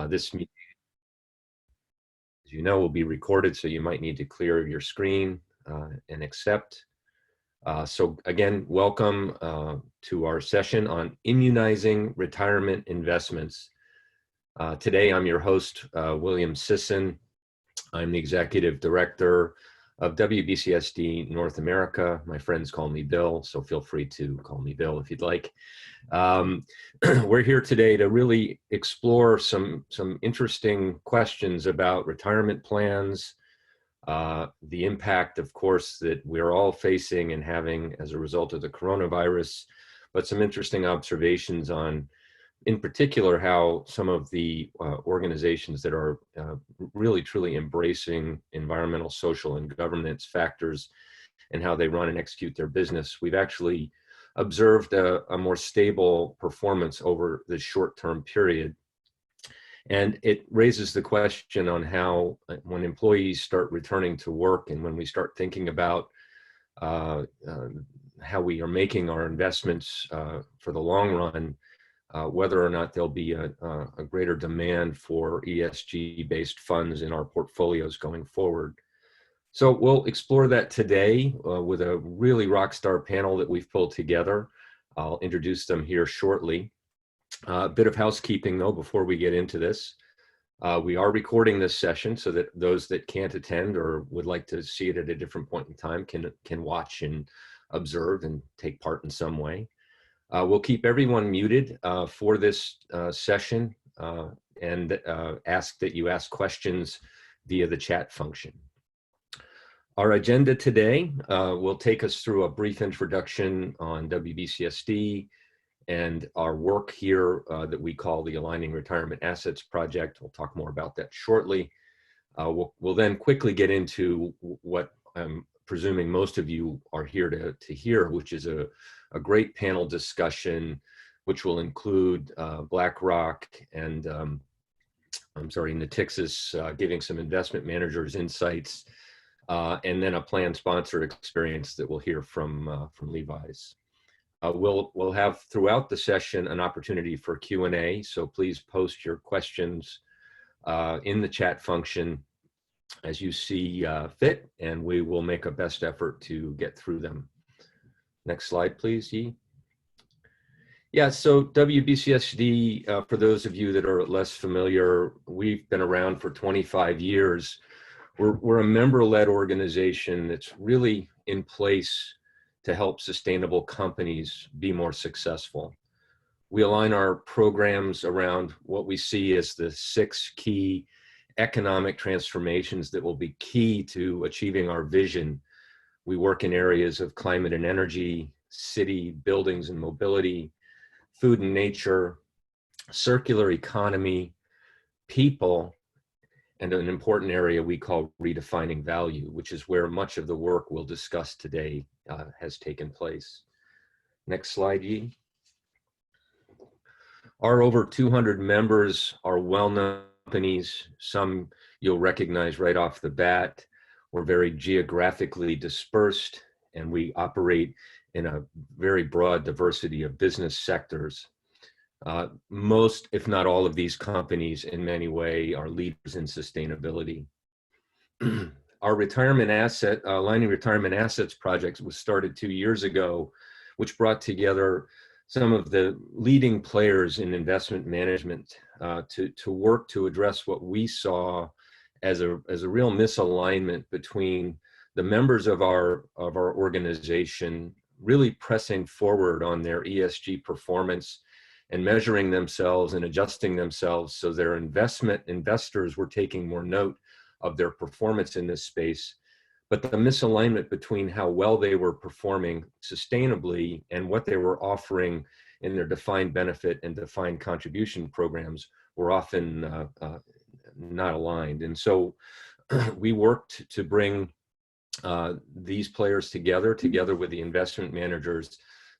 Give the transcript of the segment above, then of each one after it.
This meeting, as you know, will be recorded, so you might need to clear your screen and accept. So again, welcome to our session on immunizing retirement investments. Today, I'm your host, William Sisson. I'm the Executive Director of WBCSD North America. My friends call me Bill, so feel free to call me Bill if you'd like. We're here today to really explore some interesting questions about retirement plans, the impact, of course, that we're all facing and having as a result of the coronavirus, but some interesting observations on, in particular, how some of the organizations that are really truly embracing environmental, social, and governance factors and how they run and execute their business. We've actually observed a more stable performance over the short-term period. And it raises the question on how, when employees start returning to work and when we start thinking about how we are making our investments for the long run, whether or not there'll be a greater demand for ESG-based funds in our portfolios going forward. So we'll explore that today with a really rock star panel that we've pulled together. I'll introduce them here shortly. A bit of housekeeping though before we get into this. We are recording this session so that those that can't attend or would like to see it at a different point in time can watch and observe and take part in some way. We'll keep everyone muted for this session and ask that you ask questions via the chat function. Our agenda today will take us through a brief introduction on WBCSD and our work here that we call the Aligning Retirement Assets Project. We'll talk more about that shortly. We'll then quickly get into what I'm presuming most of you are here to hear, which is a great panel discussion, which will include BlackRock and Natixis giving some investment managers insights, and then a plan sponsor experience that we'll hear from Levi's. We'll have throughout the session an opportunity for Q&A, so please post your questions in the chat function as you see fit, and we will make a best effort to get through them. Next slide, please, Yi. Yeah, so WBCSD, for those of you that are less familiar, we've been around for 25 years. We're a member-led organization that's really in place to help sustainable companies be more successful. We align our programs around what we see as the 6 key economic transformations that will be key to achieving our vision. We work in areas of climate and energy, city, buildings and mobility, food and nature, circular economy, people, and an important area we call redefining value, which is where much of the work we'll discuss today has taken place. Next slide, Yi. Our over 200 members are well-known companies. Some you'll recognize right off the bat. We're very geographically dispersed, and we operate in a very broad diversity of business sectors. Most, if not all of these companies in many ways are leaders in sustainability. Our Aligning Retirement Assets project was started 2 years ago, which brought together some of the leading players in investment management to work to address what we saw as a real misalignment between the members of our organization really pressing forward on their ESG performance and measuring themselves and adjusting themselves so their investors were taking more note of their performance in this space. But the misalignment between how well they were performing sustainably and what they were offering in their defined benefit and defined contribution programs were often not aligned. And so we worked to bring these players together with the investment managers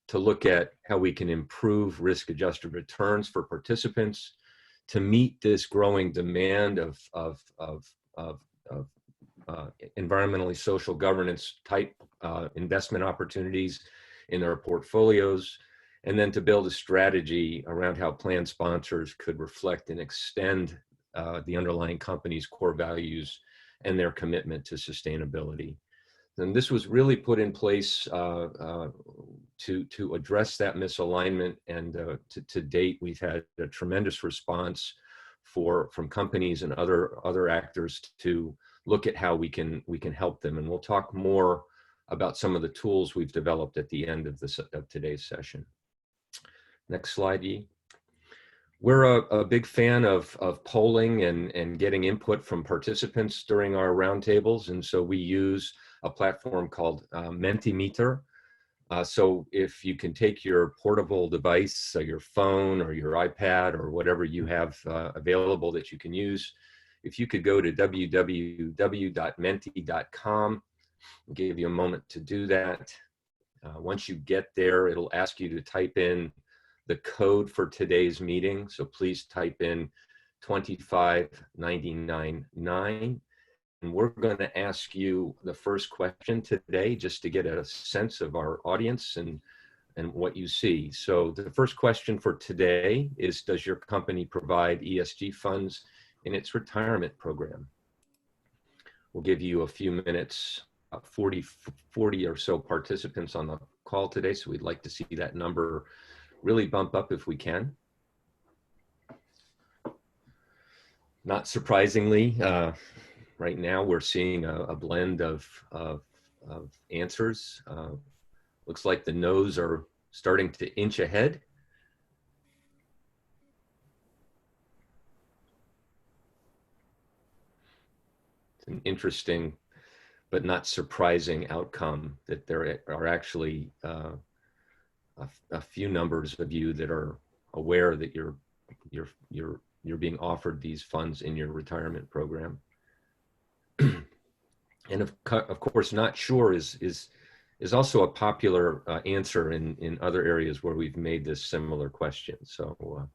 to look at how we can improve risk-adjusted returns for participants to meet this growing demand of environmentally social governance type investment opportunities in their portfolios, and then to build a strategy around how plan sponsors could reflect and extend the underlying company's core values and their commitment to sustainability. And this was really put in place to address that misalignment. And to date, we've had a tremendous response from companies and other actors to look at how we can help them. And we'll talk more about some of the tools we've developed at the end of today's session. Next slide, Yi. We're a big fan of polling and getting input from participants during our roundtables. And so we use a platform called MantaMeter. So if you can take your portable device, so your phone or your iPad or whatever you have available that you can use, if you could go to www.menti.com, I'll give you a moment to do that. Once you get there, it'll ask you to type in the code for today's meeting. So please type in 25999. And we're going to ask you the first question today just to get a sense of our audience and what you see. So the first question for today is, does your company provide ESG funds in its retirement program? We'll give you a few minutes, 40 or so participants on the call today. So we'd like to see that number really bump up if we can. Not surprisingly, right now we're seeing a blend of answers. Looks like the no's are starting to inch ahead. It's an interesting but not surprising outcome that there are actually a few numbers of you that are aware that you're being offered these funds in your retirement program. And of course, not sure is also a popular answer in other areas where we've made this similar question. So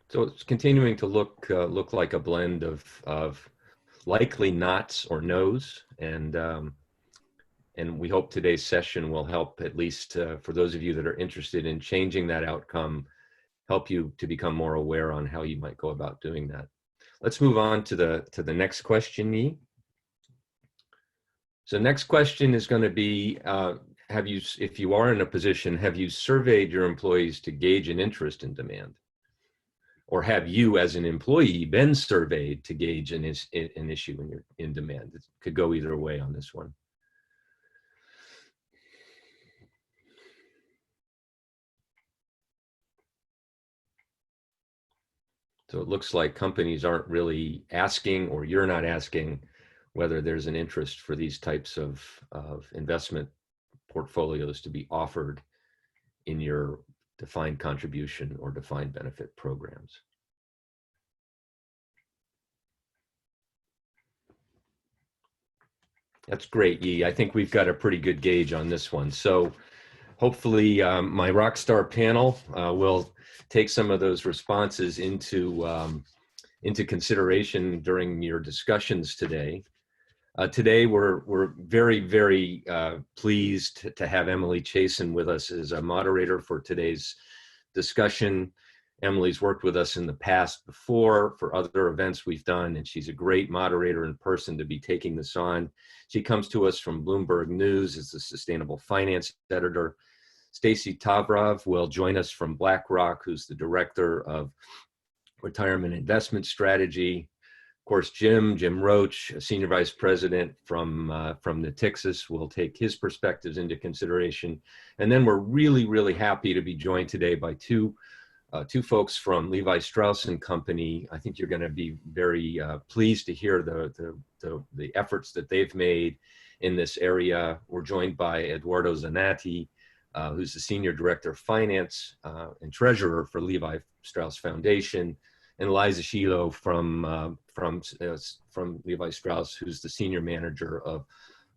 so it's continuing to look like a blend of likely nots or no's, and we hope today's session will help, at least for those of you that are interested in changing that outcome, help you to become more aware on how you might go about doing that. Let's move on to the next question, Yi. So next question is going to be, if you are in a position, have you surveyed your employees to gauge an interest in demand? Or have you, as an employee, been surveyed to gauge an issue in demand? It could go either way on this one. So it looks like companies aren't really asking, or you're not asking, whether there's an interest for these types of investment portfolios to be offered in your defined contribution or defined benefit programs. That's great, Yi. I think we've got a pretty good gauge on this one. So hopefully my rockstar panel will take some of those responses into consideration during your discussions today. Today, we're very, very pleased to have Emily Chasen with us as a moderator for today's discussion. Emily's worked with us in the past before for other events we've done, and she's a great moderator in person to be taking this on. She comes to us from Bloomberg News as the Sustainable Finance Editor. Stacey Tovrov will join us from BlackRock, who's the Director of Retirement Investment Strategy. Of course, Jim Roach, a Senior Vice President from Natixis, will take his perspectives into consideration. And then we're really, really happy to be joined today by two folks from Levi Strauss and Company. I think you're going to be very pleased to hear the efforts that they've made in this area. We're joined by Eduardo Zanatti, who's the Senior Director of Finance and Treasurer for Levi Strauss Foundation, and Liza Shiloh from Levi Strauss, who's the Senior Manager of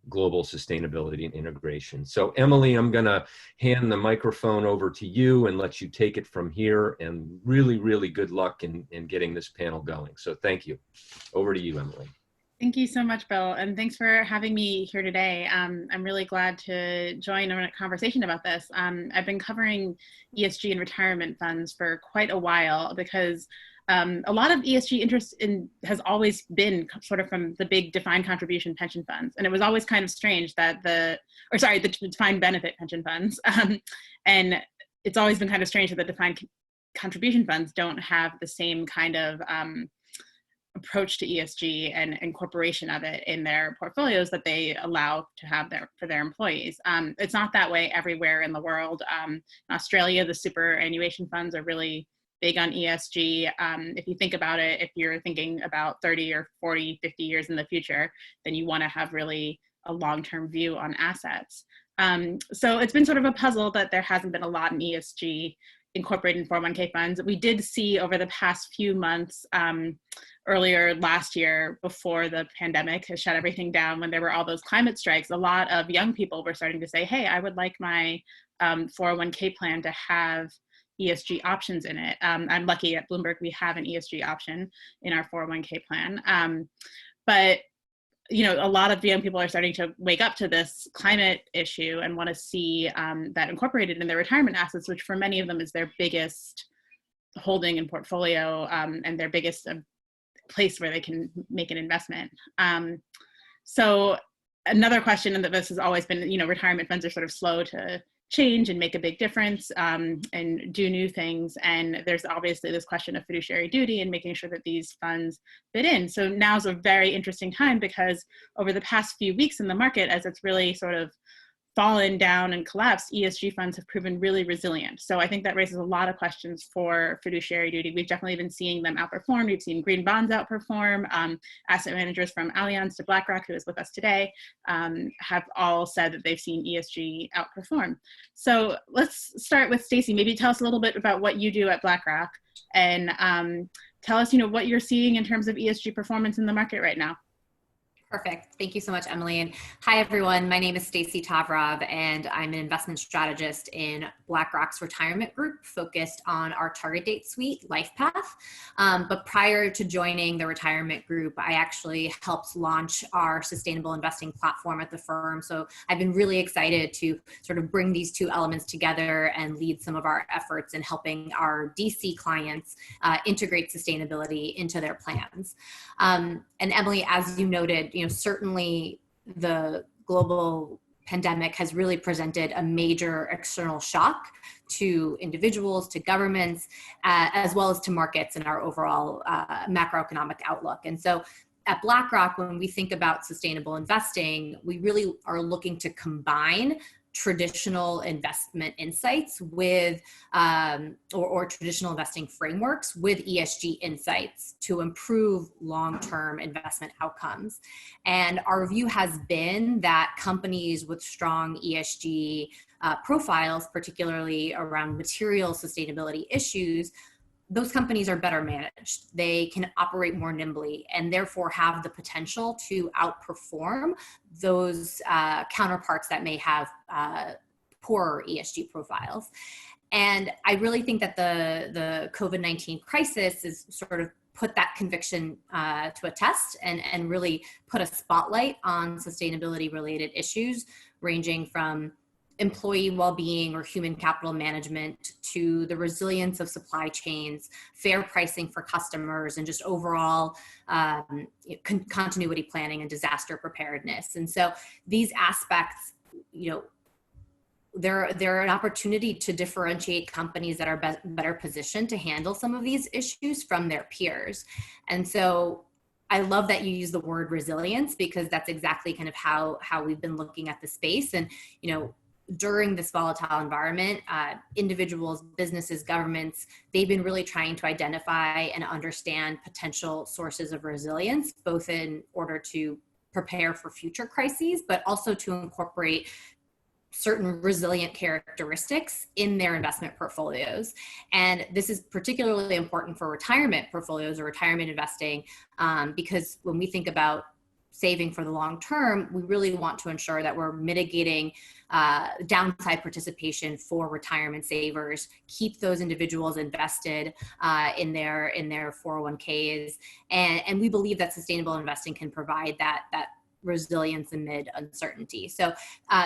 Global Sustainability and Integration. So Emily, I'm gonna hand the microphone over to you and let you take it from here, and really, really good luck in getting this panel going. So thank you. Over to you, Emily. Thank you so much, Bill, and thanks for having me here today. I'm really glad to join in a conversation about this. I've been covering ESG and retirement funds for quite a while because a lot of ESG interest has always been sort of from the big defined contribution pension funds, and it was always kind of strange that the defined benefit pension funds, and it's always been kind of strange that the defined contribution funds don't have the same kind of approach to ESG and incorporation of it in their portfolios that they allow to have for their employees. It's not that way everywhere in the world. In Australia, the superannuation funds are really big on ESG. If you think about it, if you're thinking about 30 or 40, 50 years in the future, then you want to have really a long-term view on assets. So it's been sort of a puzzle that there hasn't been a lot in ESG incorporated in 401k funds. We did see over the past few months, earlier last year, before the pandemic has shut everything down, when there were all those climate strikes, a lot of young people were starting to say, hey, I would like my 401k plan to have ESG options in it. I'm lucky at Bloomberg, we have an ESG option in our 401k plan. But you know, a lot of young people are starting to wake up to this climate issue and want to see that incorporated in their retirement assets, which for many of them is their biggest holding and portfolio, and their biggest place where they can make an investment. So another question, and that this has always been, you know, retirement funds are sort of slow to change and make a big difference and do new things. And there's obviously this question of fiduciary duty and making sure that these funds fit in. So now's a very interesting time because over the past few weeks in the market, as it's really sort of fallen down and collapsed, ESG funds have proven really resilient. So I think that raises a lot of questions for fiduciary duty. We've definitely been seeing them outperform. We've seen green bonds outperform. Asset managers from Allianz to BlackRock, who is with us today, have all said that they've seen ESG outperform. So let's start with Stacey. Maybe tell us a little bit about what you do at BlackRock and tell us, you know, what you're seeing in terms of ESG performance in the market right now. Perfect. Thank you so much, Emily. And hi, everyone. My name is Stacey Tovrov, and I'm an investment strategist in BlackRock's retirement group focused on our target date suite, LifePath. But prior to joining the retirement group, I actually helped launch our sustainable investing platform at the firm. So I've been really excited to sort of bring these two elements together and lead some of our efforts in helping our DC clients integrate sustainability into their plans. And Emily, as you noted, you know, certainly the global pandemic has really presented a major external shock to individuals, to governments, as well as to markets and our overall macroeconomic outlook. And so at BlackRock, when we think about sustainable investing, we really are looking to combine traditional investment insights with, or traditional investing frameworks with ESG insights to improve long-term investment outcomes. And our view has been that companies with strong ESG profiles, particularly around material sustainability issues, those companies are better managed. They can operate more nimbly and therefore have the potential to outperform those counterparts that may have poorer ESG profiles. And I really think that the COVID-19 crisis is sort of put that conviction to a test and really put a spotlight on sustainability related issues ranging from employee well-being or human capital management to the resilience of supply chains, fair pricing for customers, and just overall continuity planning and disaster preparedness. And so these aspects, you know, they're an opportunity to differentiate companies that are better positioned to handle some of these issues from their peers. And so I love that you use the word resilience because that's exactly kind of how we've been looking at the space. And, you know, during this volatile environment, individuals, businesses, governments, they've been really trying to identify and understand potential sources of resilience, both in order to prepare for future crises, but also to incorporate certain resilient characteristics in their investment portfolios. And this is particularly important for retirement portfolios or retirement investing, because when we think about saving for the long term, we really want to ensure that we're mitigating downside participation for retirement savers, keep those individuals invested in their 401ks. And we believe that sustainable investing can provide that resilience amid uncertainty. So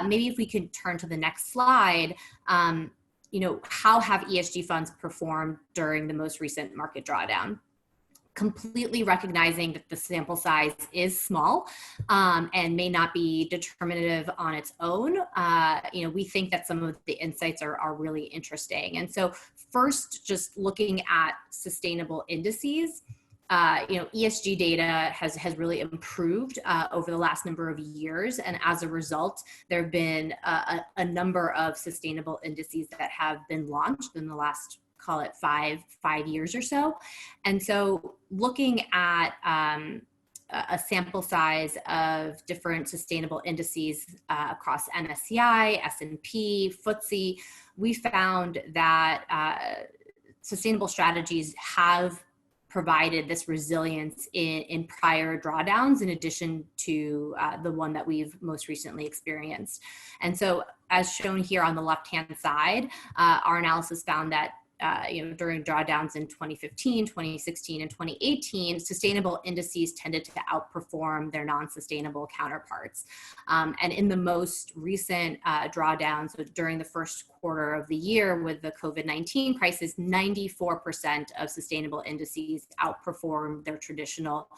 maybe if we could turn to the next slide, how have ESG funds performed during the most recent market drawdown? Completely recognizing that the sample size is small and may not be determinative on its own, we think that some of the insights are really interesting. And so first, just looking at sustainable indices, ESG data has really improved over the last number of years. And as a result, there have been a number of sustainable indices that have been launched in the last, call it five years or so. And so looking at a sample size of different sustainable indices across MSCI, S&P, FTSE, we found that sustainable strategies have provided this resilience in prior drawdowns, in addition to the one that we've most recently experienced. And so as shown here on the left-hand side, our analysis found that during drawdowns in 2015, 2016, and 2018, sustainable indices tended to outperform their non-sustainable counterparts. And in the most recent drawdowns, so during the first quarter of the year with the COVID-19 crisis, 94% of sustainable indices outperformed their traditional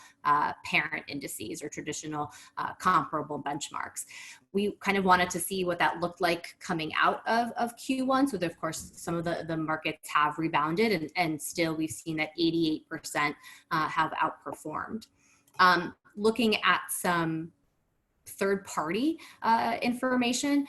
parent indices or traditional comparable benchmarks. We kind of wanted to see what that looked like coming out of Q1. So of course, some of the markets have rebounded, and still we've seen that 88% have outperformed. Looking at some third-party information,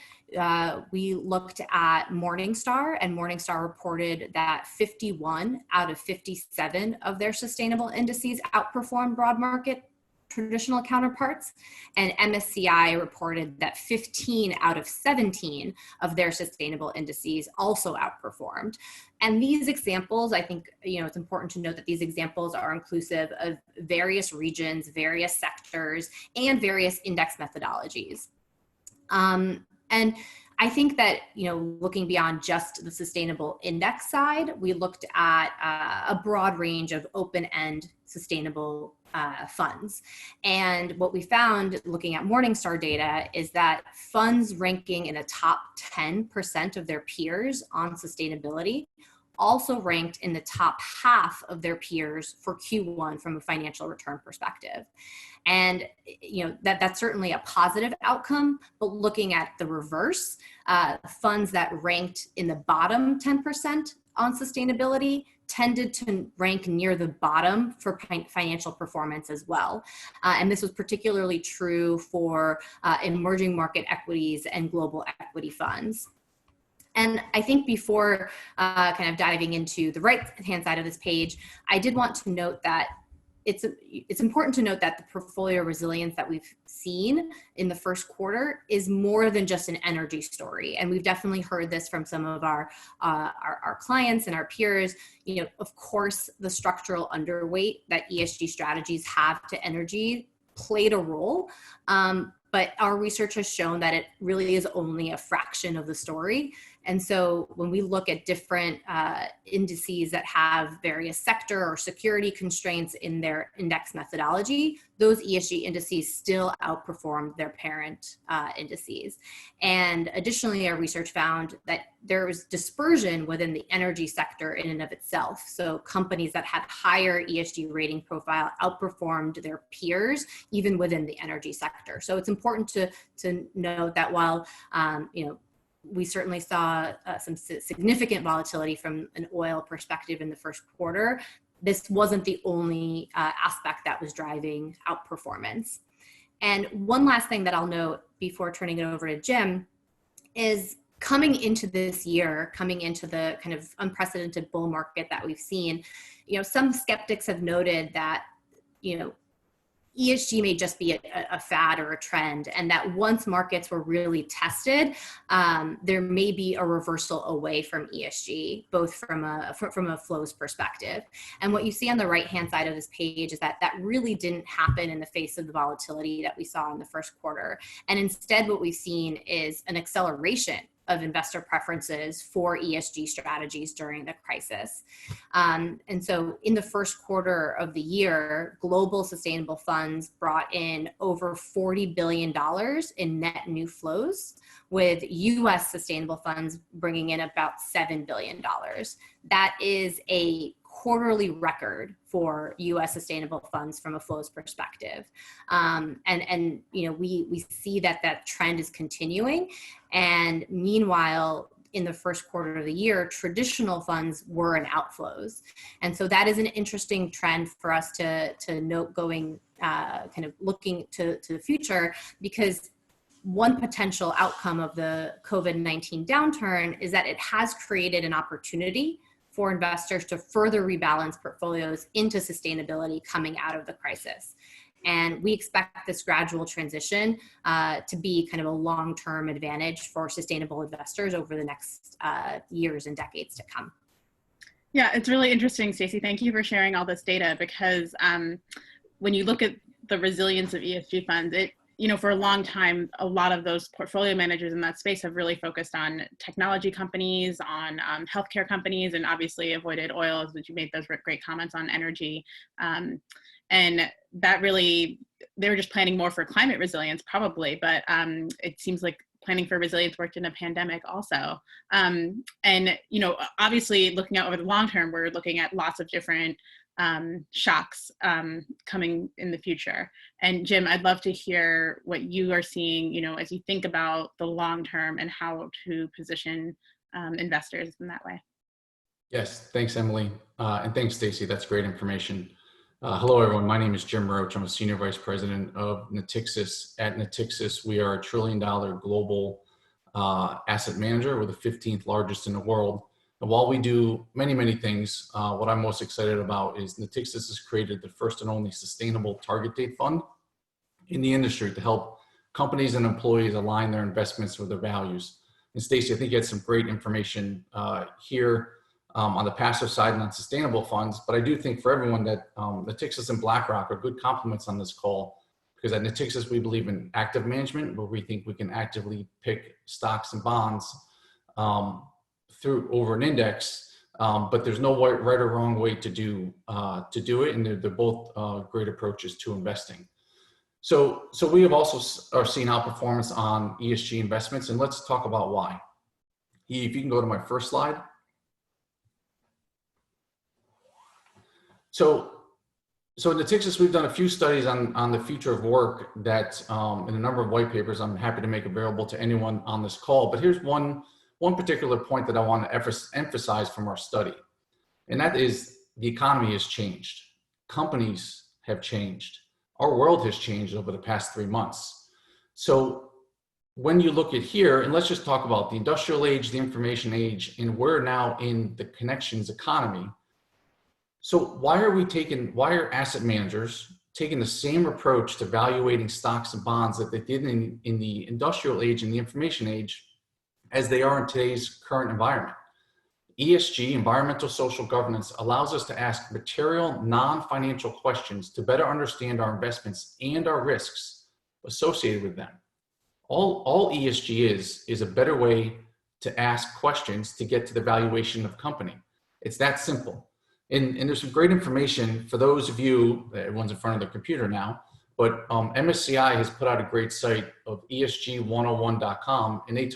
we looked at Morningstar, and Morningstar reported that 51 out of 57 of their sustainable indices outperformed broad market traditional counterparts, and MSCI reported that 15 out of 17 of their sustainable indices also outperformed. And these examples, I think, it's important to note that these examples are inclusive of various regions, various sectors, and various index methodologies. And I think that, looking beyond just the sustainable index side, we looked at a broad range of open-end sustainable funds. And what we found looking at Morningstar data is that funds ranking in the top 10% of their peers on sustainability also ranked in the top half of their peers for Q1 from a financial return perspective. And that's certainly a positive outcome, but looking at the reverse, funds that ranked in the bottom 10% on sustainability tended to rank near the bottom for financial performance as well. And this was particularly true for emerging market equities and global equity funds. And I think before kind of diving into the right-hand side of this page, I did want to note that it's important to note that the portfolio resilience that we've seen in the first quarter is more than just an energy story. And we've definitely heard this from some of our clients and our peers. Of course, the structural underweight that ESG strategies have to energy played a role. But our research has shown that it really is only a fraction of the story. And so when we look at different indices that have various sector or security constraints in their index methodology, those ESG indices still outperform their parent indices. And additionally, our research found that there was dispersion within the energy sector in and of itself. So companies that had higher ESG rating profile outperformed their peers, even within the energy sector. So it's important to note that while, we certainly saw some significant volatility from an oil perspective in the first quarter, this wasn't the only aspect that was driving outperformance. And one last thing that I'll note before turning it over to Jim is coming into this year, coming into the kind of unprecedented bull market that we've seen, some skeptics have noted that, ESG may just be a fad or a trend, and that once markets were really tested, there may be a reversal away from ESG, both from a flows perspective. And what you see on the right-hand side of this page is that that really didn't happen in the face of the volatility that we saw in the first quarter. And instead, what we've seen is an acceleration of investor preferences for ESG strategies during the crisis. And so in the first quarter of the year, global sustainable funds brought in over $40 billion in net new flows, with US sustainable funds bringing in about $7 billion. That is a quarterly record for U.S. sustainable funds from a flows perspective. And you know, we see that that trend is continuing. And meanwhile, in the first quarter of the year, traditional funds were in outflows. And so that is an interesting trend for us to note going, kind of looking to the future, because one potential outcome of the COVID-19 downturn is that it has created an opportunity for investors to further rebalance portfolios into sustainability coming out of the crisis. And we expect this gradual transition to be kind of a long-term advantage for sustainable investors over the next years and decades to come. Yeah, it's really interesting, Stacey. Thank you for sharing all this data, because when you look at the resilience of ESG funds, you know, for a long time, a lot of those portfolio managers in that space have really focused on technology companies, on healthcare companies, and obviously avoided oil, as you made those great comments on energy. And that really, they were just planning more for climate resilience probably, but it seems like planning for resilience worked in a pandemic also. And, you know, obviously looking out over the long term, we're looking at lots of different shocks coming in the future. And Jim, I'd love to hear what you are seeing, you know, as you think about the long term and how to position investors in that way. Yes, thanks, Emily. And thanks, Stacey. That's great information. Hello, everyone. My name is Jim Roach. I'm a Senior Vice President of Natixis. At Natixis, we are a $1 trillion global asset manager. We're the 15th largest in the world. And while we do many, many things, what I'm most excited about is Natixis has created the first and only sustainable target date fund in the industry to help companies and employees align their investments with their values. And Stacey, I think you had some great information here on the passive side and on sustainable funds, but I do think for everyone that Natixis and BlackRock are good complements on this call, because at Natixis, we believe in active management, where we think we can actively pick stocks and bonds through over an index, but there's no right or wrong way to do it, and they're both great approaches to investing. So we have also are seeing outperformance on ESG investments, and let's talk about why. If you can go to my first slide. So in Natixis, we've done a few studies on the future of work that in a number of white papers I'm happy to make available to anyone on this call. But here's one particular point that I want to emphasize from our study, and that is the economy has changed. Companies have changed. Our world has changed over the past 3 months. So when you look at here, and let's just talk about the industrial age, the information age, and we're now in the connections economy. So why are asset managers taking the same approach to valuating stocks and bonds that they did in the industrial age and the information age as they are in today's current environment? ESG, environmental social governance, allows us to ask material, non-financial questions to better understand our investments and our risks associated with them. All ESG is a better way to ask questions to get to the valuation of a company. It's that simple. And there's some great information for those of you, everyone's in front of their computer now, but MSCI has put out a great site of ESG101.com, and they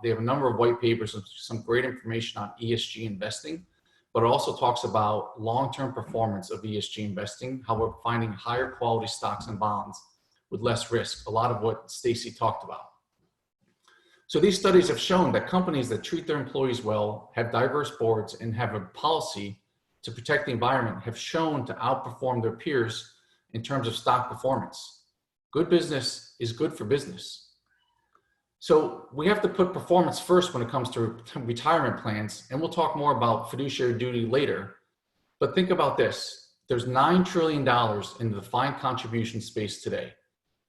have a number of white papers with some great information on ESG investing, but it also talks about long-term performance of ESG investing, how we're finding higher quality stocks and bonds with less risk, a lot of what Stacey talked about. So these studies have shown that companies that treat their employees well, have diverse boards, and have a policy to protect the environment have shown to outperform their peers in terms of stock performance. Good business is good for business. So we have to put performance first when it comes to retirement plans, and we'll talk more about fiduciary duty later. But think about this. there's $9 trillion in the defined contribution space today.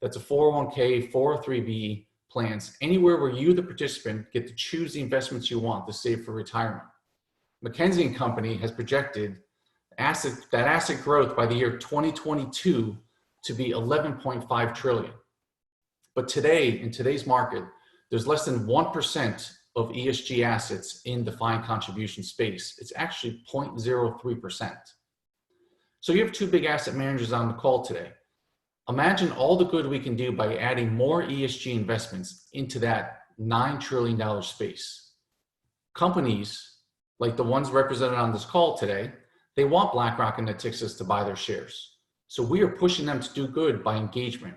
That's a 401k, 403b plans, anywhere where you, the participant, get to choose the investments you want to save for retirement. McKinsey & Company has projected that asset growth by the year 2022 to be 11.5 trillion. But today, in today's market, there's less than 1% of ESG assets in defined contribution space. It's actually 0.03%. So you have two big asset managers on the call today. Imagine all the good we can do by adding more ESG investments into that $9 trillion space. Companies like the ones represented on this call today, they want BlackRock and Natixis to buy their shares. So we are pushing them to do good by engagement.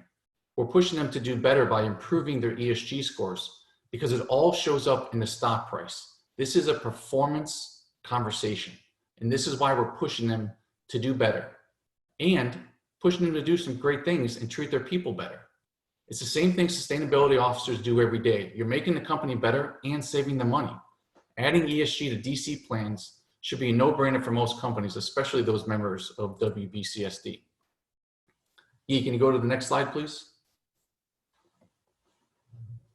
We're pushing them to do better by improving their ESG scores because it all shows up in the stock price. This is a performance conversation. And this is why we're pushing them to do better and pushing them to do some great things and treat their people better. It's the same thing sustainability officers do every day. You're making the company better and saving them money. Adding ESG to DC plans should be a no-brainer for most companies, especially those members of WBCSD. E, can you go to the next slide, please?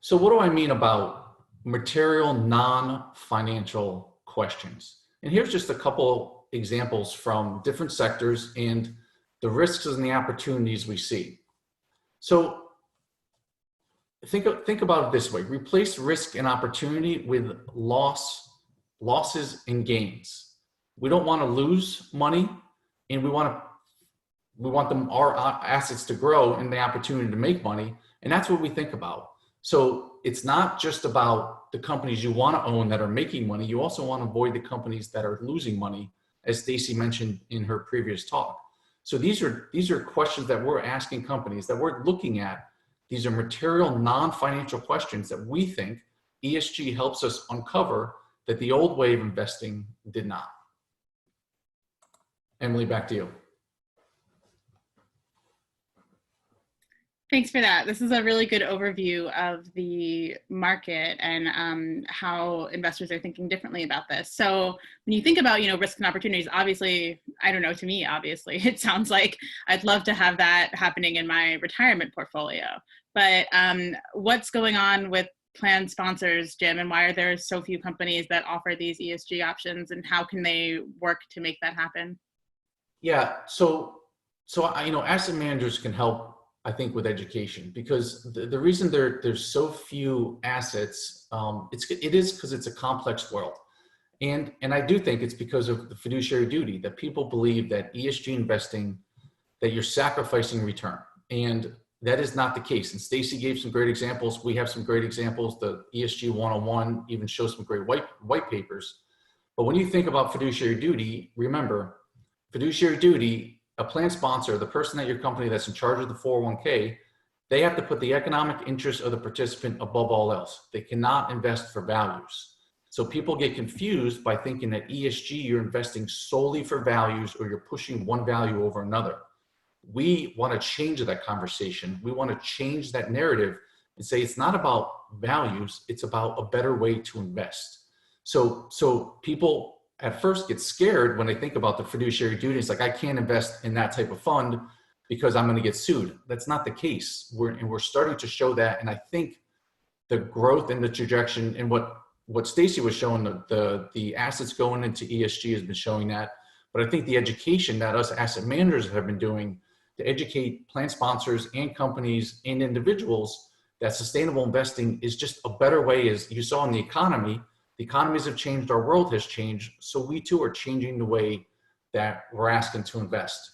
So what do I mean about material non-financial questions? And here's just a couple examples from different sectors and the risks and the opportunities we see. So think about it this way. Replace risk and opportunity with losses and gains. We don't want to lose money, and we want our assets to grow and the opportunity to make money. And that's what we think about. So it's not just about the companies you want to own that are making money. You also want to avoid the companies that are losing money, as Stacey mentioned in her previous talk. So these are questions that we're asking companies, that we're looking at. These are material, non-financial questions that we think ESG helps us uncover that the old way of investing did not. Emily, back to you. Thanks for that. This is a really good overview of the market and how investors are thinking differently about this. So when you think about, risks and opportunities, obviously, I don't know, to me, obviously, it sounds like I'd love to have that happening in my retirement portfolio. But what's going on with plan sponsors, Jim, and why are there so few companies that offer these ESG options, and how can they work to make that happen? Yeah, so asset managers can help, I think, with education, because the reason there's so few assets, it is because it's a complex world. And I do think it's because of the fiduciary duty, that people believe that ESG investing, that you're sacrificing return. And that is not the case. And Stacey gave some great examples. We have some great examples. The ESG 101 even shows some great white papers. But when you think about fiduciary duty, remember, fiduciary duty, a plan sponsor, the person at your company that's in charge of the 401k, they have to put the economic interest of the participant above all else. They cannot invest for values. So people get confused by thinking that ESG, you're investing solely for values or you're pushing one value over another. We want to change that conversation. We want to change that narrative and say it's not about values, it's about a better way to invest. So people at first get scared when they think about the fiduciary duty. It's like, I can't invest in that type of fund because I'm going to get sued. That's not the case. We're starting to show that. And I think the growth and the trajectory and what Stacey was showing, the assets going into ESG has been showing that. But I think the education that us asset managers have been doing to educate plan sponsors and companies and individuals that sustainable investing is just a better way. As you saw in the economies have changed, our world has changed. So we too are changing the way that we're asking to invest.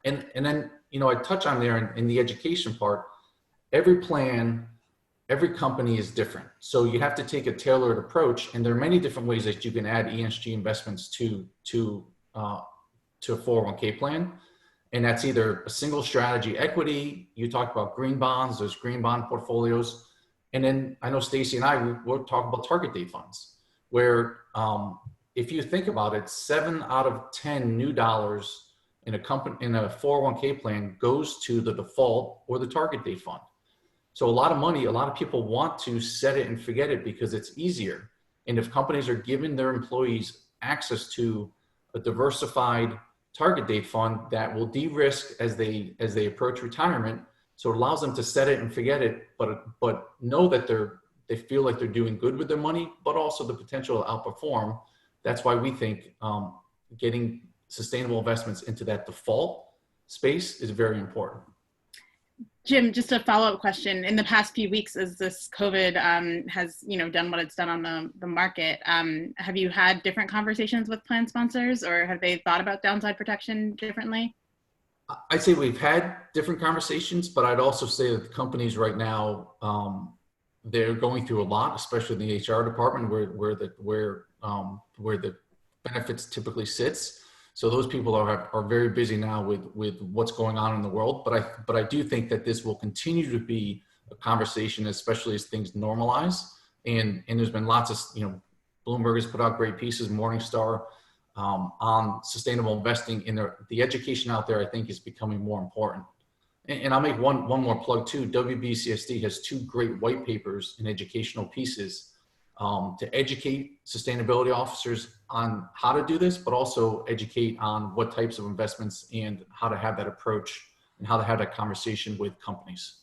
And then, I touch on there in the education part, every plan, every company is different. So you have to take a tailored approach, and there are many different ways that you can add ESG investments to a 401k plan. And that's either a single strategy equity. You talked about green bonds, there's green bond portfolios. And then I know Stacey and I, we'll talk about target date funds, where if you think about it, 7 out of 10 new dollars in a 401k plan goes to the default or the target date fund. So a lot of money, a lot of people want to set it and forget it because it's easier. And if companies are giving their employees access to a diversified target date fund that will de-risk as they approach retirement. So it allows them to set it and forget it, but know that they feel like they're doing good with their money, but also the potential to outperform. That's why we think getting sustainable investments into that default space is very important. Jim, just a follow-up question. In the past few weeks, as this COVID has, done what it's done on the market, have you had different conversations with plan sponsors, or have they thought about downside protection differently? I'd say we've had different conversations, but I'd also say that the companies right now, they're going through a lot, especially in the HR department where the benefits typically sits. So those people are very busy now with what's going on in the world. But I do think that this will continue to be a conversation, especially as things normalize. And there's been lots of, Bloomberg has put out great pieces, Morningstar, on sustainable investing. In the education out there, I think, is becoming more important. And I'll make one more plug too. WBCSD has 2 great white papers and educational pieces to educate sustainability officers on how to do this, but also educate on what types of investments and how to have that approach and how to have that conversation with companies.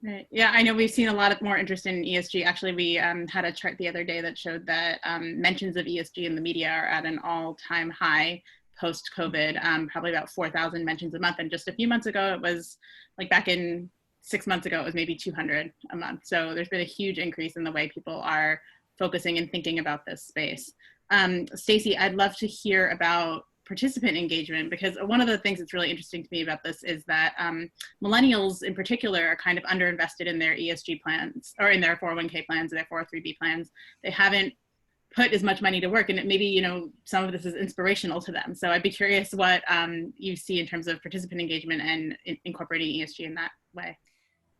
Right. Yeah, I know we've seen a lot more interest in ESG. Actually, we had a chart the other day that showed that mentions of ESG in the media are at an all-time high post-COVID, probably about 4,000 mentions a month. And just a few months ago, it was like back in 6 months ago, it was maybe 200 a month. So there's been a huge increase in the way people are focusing and thinking about this space. Stacey, I'd love to hear about participant engagement, because one of the things that's really interesting to me about this is that millennials in particular are kind of underinvested in their ESG plans, or in their 401k plans, or their 403b plans. They haven't put as much money to work, and it maybe, some of this is inspirational to them. So I'd be curious what you see in terms of participant engagement and incorporating ESG in that way.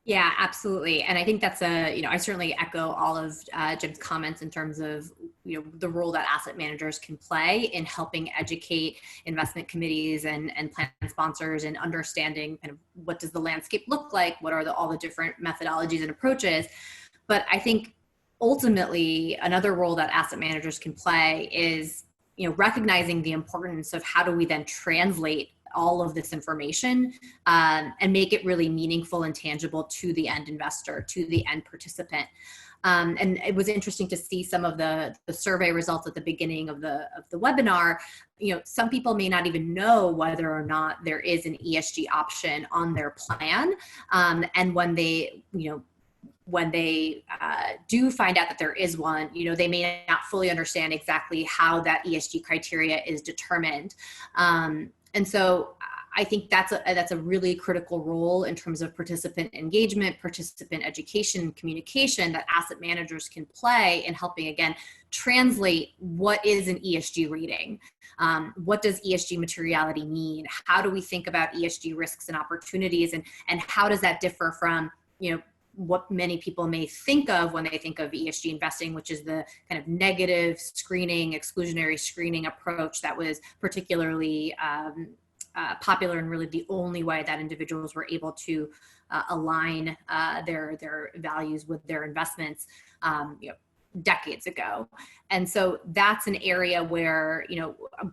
Yeah, absolutely. And I think that's I certainly echo all of Jim's comments in terms of, the role that asset managers can play in helping educate investment committees and plan sponsors and understanding kind of what does the landscape look like? What are all the different methodologies and approaches? But I think ultimately another role that asset managers can play is, recognizing the importance of how do we then translate all of this information and make it really meaningful and tangible to the end investor, to the end participant. And it was interesting to see some of the survey results at the beginning of the webinar. Some people may not even know whether or not there is an ESG option on their plan. And when they do find out that there is one, they may not fully understand exactly how that ESG criteria is determined. And so I think that's a really critical role in terms of participant engagement, participant education, communication that asset managers can play in helping, again, translate what is an ESG rating. What does ESG materiality mean? How do we think about ESG risks and opportunities? And how does that differ from, what many people may think of when they think of ESG investing, which is the kind of negative screening, exclusionary screening approach that was particularly popular and really the only way that individuals were able to align their values with their investments decades ago. And so that's an area where,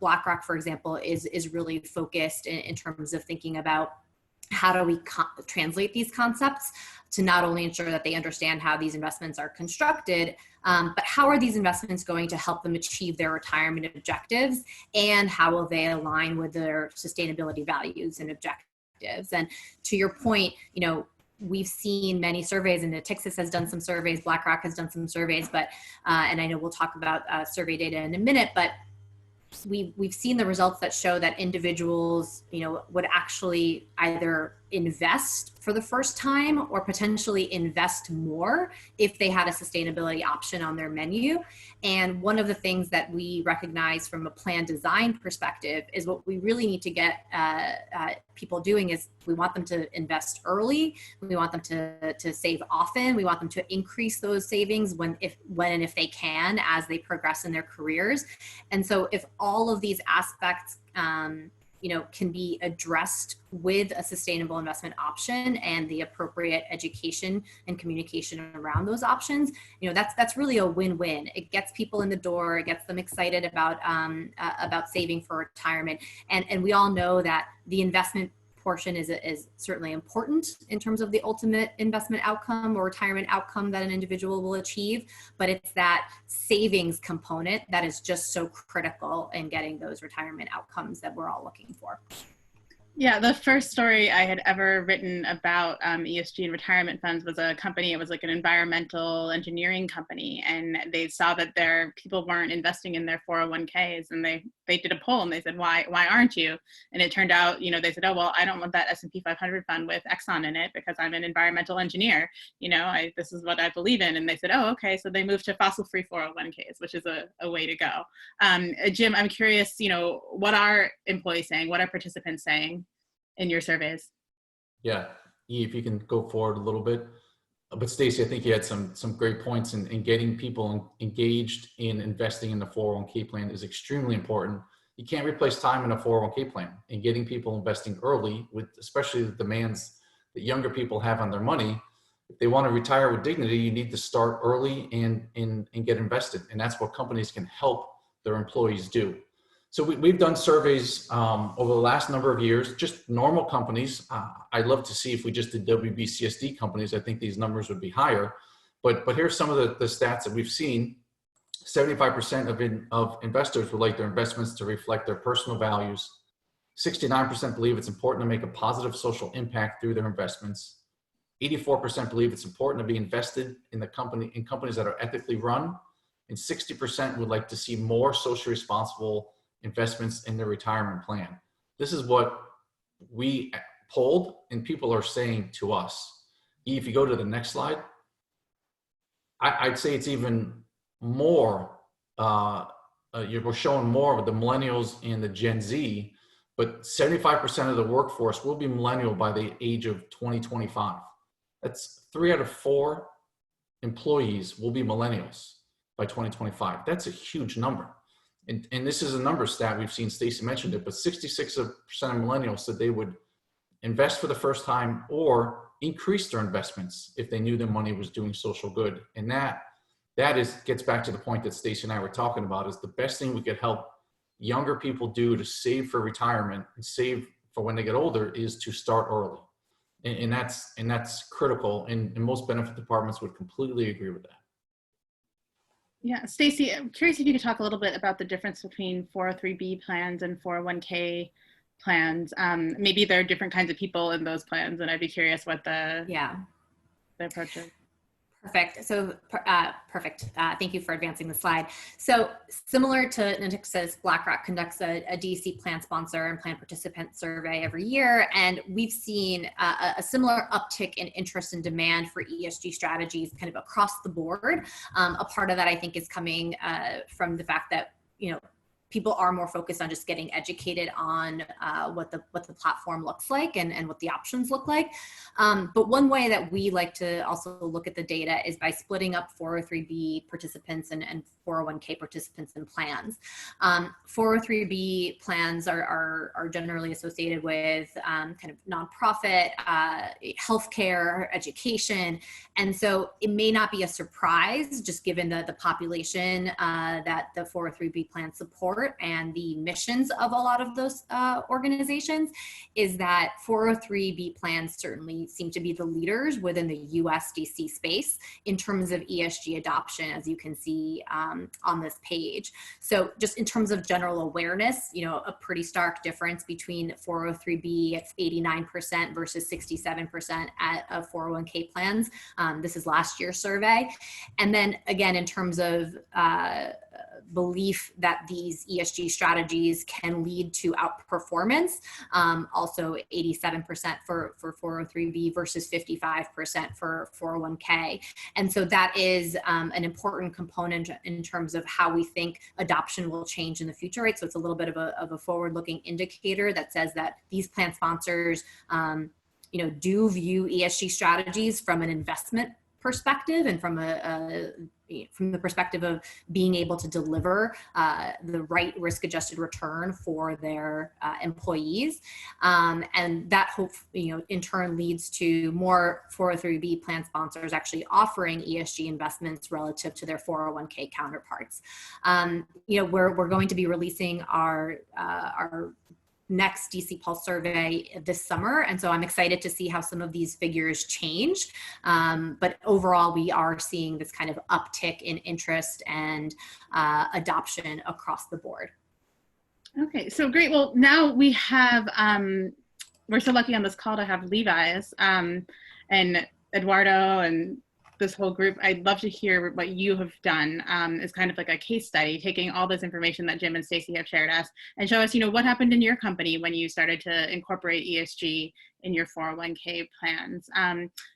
BlackRock, for example, is really focused in terms of thinking about how do we translate these concepts to not only ensure that they understand how these investments are constructed, but how are these investments going to help them achieve their retirement objectives, and how will they align with their sustainability values and objectives? And to your point, we've seen many surveys, and Natixis has done some surveys, BlackRock has done some surveys, but and I know we'll talk about survey data in a minute, but we've seen the results that show that individuals, would actually either invest for the first time or potentially invest more if they had a sustainability option on their menu. And one of the things that we recognize from a plan design perspective is what we really need to get people doing is we want them to invest early. We want them to save often. We want them to increase those savings when and if they can as they progress in their careers. And so if all of these aspects can be addressed with a sustainable investment option and the appropriate education and communication around those options, that's really a win-win. It gets people in the door, it gets them excited about saving for retirement. And we all know that the investment portion is certainly important in terms of the ultimate investment outcome or retirement outcome that an individual will achieve, but it's that savings component that is just so critical in getting those retirement outcomes that we're all looking for. Yeah, the first story I had ever written about ESG and retirement funds was a company. It was like an environmental engineering company, and they saw that their people weren't investing in their 401ks, and they did a poll and they said, why aren't you? And it turned out, they said, oh, well, I don't want that S&P 500 fund with Exxon in it because I'm an environmental engineer. This is what I believe in. And they said, oh, okay. So they moved to fossil-free 401ks, which is a way to go. Jim, I'm curious, what are employees saying? What are participants saying in your surveys? Yeah, if you can go forward a little bit. But Stacey, I think you had some great points in getting people engaged in investing in the 401k plan is extremely important. You can't replace time in a 401k plan, and getting people investing early, with especially the demands that younger people have on their money. If they want to retire with dignity, you need to start early and get invested. And that's what companies can help their employees do. So we've done surveys over the last number of years, just normal companies. I'd love to see if we just did WBCSD companies. I think these numbers would be higher. But here's some of the stats that we've seen. 75% of investors would like their investments to reflect their personal values. 69% believe it's important to make a positive social impact through their investments. 84% believe it's important to be invested in companies that are ethically run. And 60% would like to see more socially responsible investments in their retirement plan. This is what we polled and people are saying to us. If you go to the next slide, I'd say it's even more, we're showing more of the millennials and the Gen Z, but 75% of the workforce will be millennial by the age of 2025. That's 3 out of 4 employees will be millennials by 2025. That's a huge number. And this is a number stat we've seen, Stacey mentioned it, but 66% of millennials said they would invest for the first time or increase their investments if they knew their money was doing social good. And that gets back to the point that Stacey and I were talking about, is the best thing we could help younger people do to save for retirement and save for when they get older is to start early. And that's critical. And most benefit departments would completely agree with that. Yeah, Stacey, I'm curious if you could talk a little bit about the difference between 403B plans and 401k plans. Maybe there are different kinds of people in those plans, and I'd be curious what the approach is. Perfect. So perfect. Thank you for advancing the slide. So similar to Natixis, BlackRock conducts a DC plan sponsor and plan participant survey every year. And we've seen a similar uptick in interest and demand for ESG strategies kind of across the board. A part of that, I think, is coming from the fact that, people are more focused on just getting educated on what the platform looks like and what the options look like. But one way that we like to also look at the data is by splitting up 403B participants and 401k participants and plans. 403B plans are generally associated with kind of nonprofit, healthcare, education. And so it may not be a surprise, just given the population that the 403B plans support and the missions of a lot of those organizations, is that 403B plans certainly seem to be the leaders within the US DC space in terms of ESG adoption, as you can see on this page. So just in terms of general awareness, a pretty stark difference between 403B at 89% versus 67% of 401k plans. This is last year's survey. And then again, in terms of belief that these ESG strategies can lead to outperformance, also 87% for 403B versus 55% for 401k. And so that is an important component in terms of how we think adoption will change in the future, right? So it's a little bit of a forward-looking indicator that says that these plan sponsors do view ESG strategies from an investment perspective and from from the perspective of being able to deliver the right risk-adjusted return for their employees. And that hope, in turn leads to more 403B plan sponsors actually offering ESG investments relative to their 401k counterparts. We're going to be releasing our next DC Pulse survey this summer. And so I'm excited to see how some of these figures change. But overall, we are seeing this kind of uptick in interest and adoption across the board. Okay, so great. Well, now we have, we're so lucky on this call to have Levi's and Eduardo and this whole group. I'd love to hear what you have done as kind of like a case study, taking all this information that Jim and Stacey have shared us and show us, what happened in your company when you started to incorporate ESG in your 401k plans.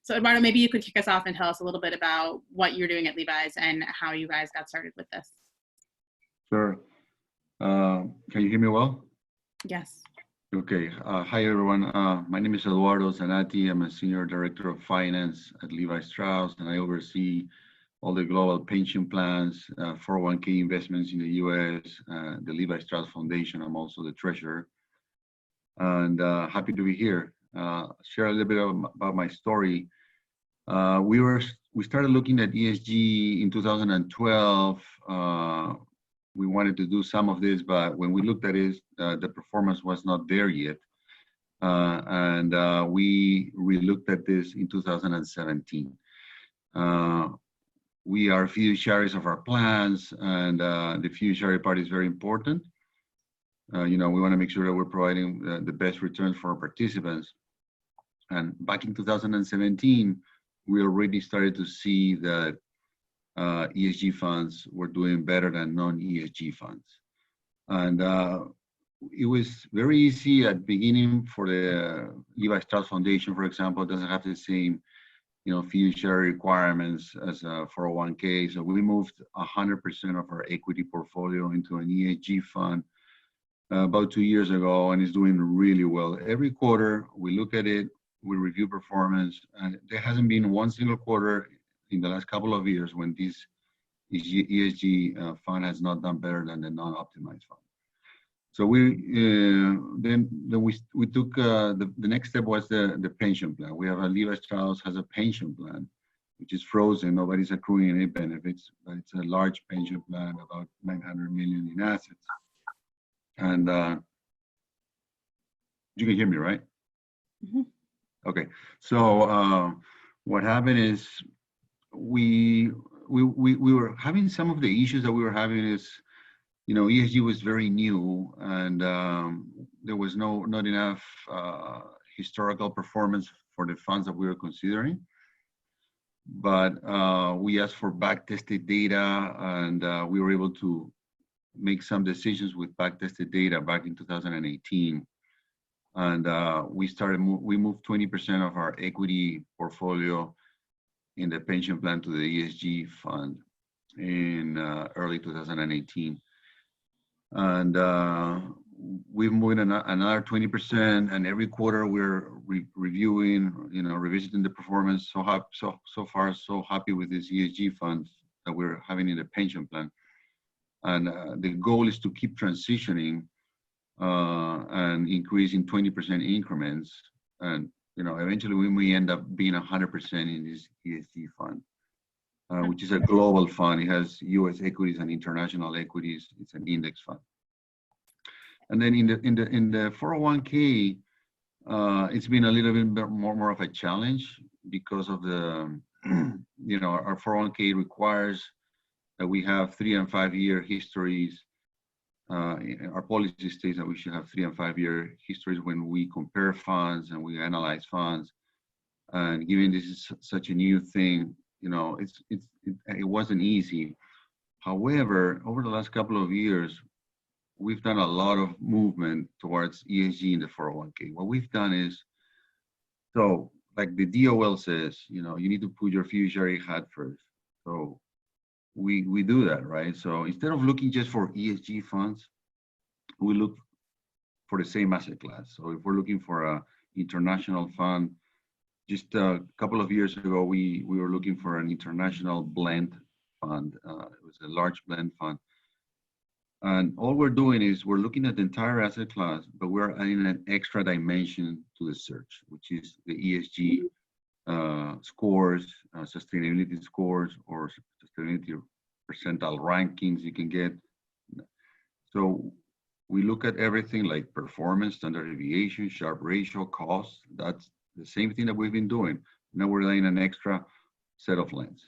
So Eduardo, maybe you could kick us off and tell us a little bit about what you're doing at Levi's and how you guys got started with this. Sure. Can you hear me well? Yes. Okay. Hi, everyone. My name is Eduardo Zanatti. I'm a Senior Director of Finance at Levi Strauss, and I oversee all the global pension plans, 401k investments in the US, the Levi Strauss Foundation. I'm also the treasurer. And happy to be here. Share a little bit about my story. We started looking at ESG in 2012. We wanted to do some of this, but when we looked at it, the performance was not there yet. We re-looked at this in 2017. We are fiduciaries of our plans, and the fiduciary part is very important. We want to make sure that we're providing the best returns for our participants. And back in 2017, we already started to see that ESG funds were doing better than non-ESG funds. And it was very easy at the beginning for the Levi Strauss Foundation, for example. It doesn't have the same, fiduciary requirements as a 401k. So we moved 100% of our equity portfolio into an ESG fund about 2 years ago, and it's doing really well. Every quarter, we look at it, we review performance, and there hasn't been one single quarter in the last couple of years when this ESG fund has not done better than the non-optimized fund. So then we took the next step was the pension plan. We have Levi Strauss has a pension plan, which is frozen. Nobody's accruing any benefits, but it's a large pension plan, about 900 million in assets. And you can hear me, right? Mm-hmm. Okay. So what happened is we were having some of the issues that we were having is, ESG was very new, and there was not enough historical performance for the funds that we were considering. But we asked for back-tested data, and we were able to make some decisions with back-tested data back in 2018. And we moved 20% of our equity portfolio in the pension plan to the ESG fund in early 2018. And we've moved another 20%, and every quarter we're reviewing, revisiting the performance. So far, so happy with this ESG funds that we're having in the pension plan. And the goal is to keep transitioning and increasing 20% increments. And eventually we may end up being 100% in this ESG fund, which is a global fund. It has U.S. equities and international equities. It's an index fund. And then in the 401k, it's been a little bit more of a challenge because of the, our 401k requires that we have 3 and 5 year histories. Our policy states that we should have 3 and 5 year histories when we compare funds and we analyze funds. And given this is such a new thing, it wasn't easy. However, over the last couple of years, we've done a lot of movement towards ESG in the 401k. What we've done is, so like the DOL says, you need to put your fiduciary hat first. So we do that, right? So instead of looking just for ESG funds, we look for the same asset class. So if we're looking for an international fund, just a couple of years ago, we were looking for an international blend fund. It was a large blend fund. And all we're doing is we're looking at the entire asset class, but we're adding an extra dimension to the search, which is the ESG scores, sustainability scores, or sustainability percentile rankings you can get. So we look at everything like performance, standard deviation, Sharpe ratio, cost. That's the same thing that we've been doing. Now we're laying an extra set of lens,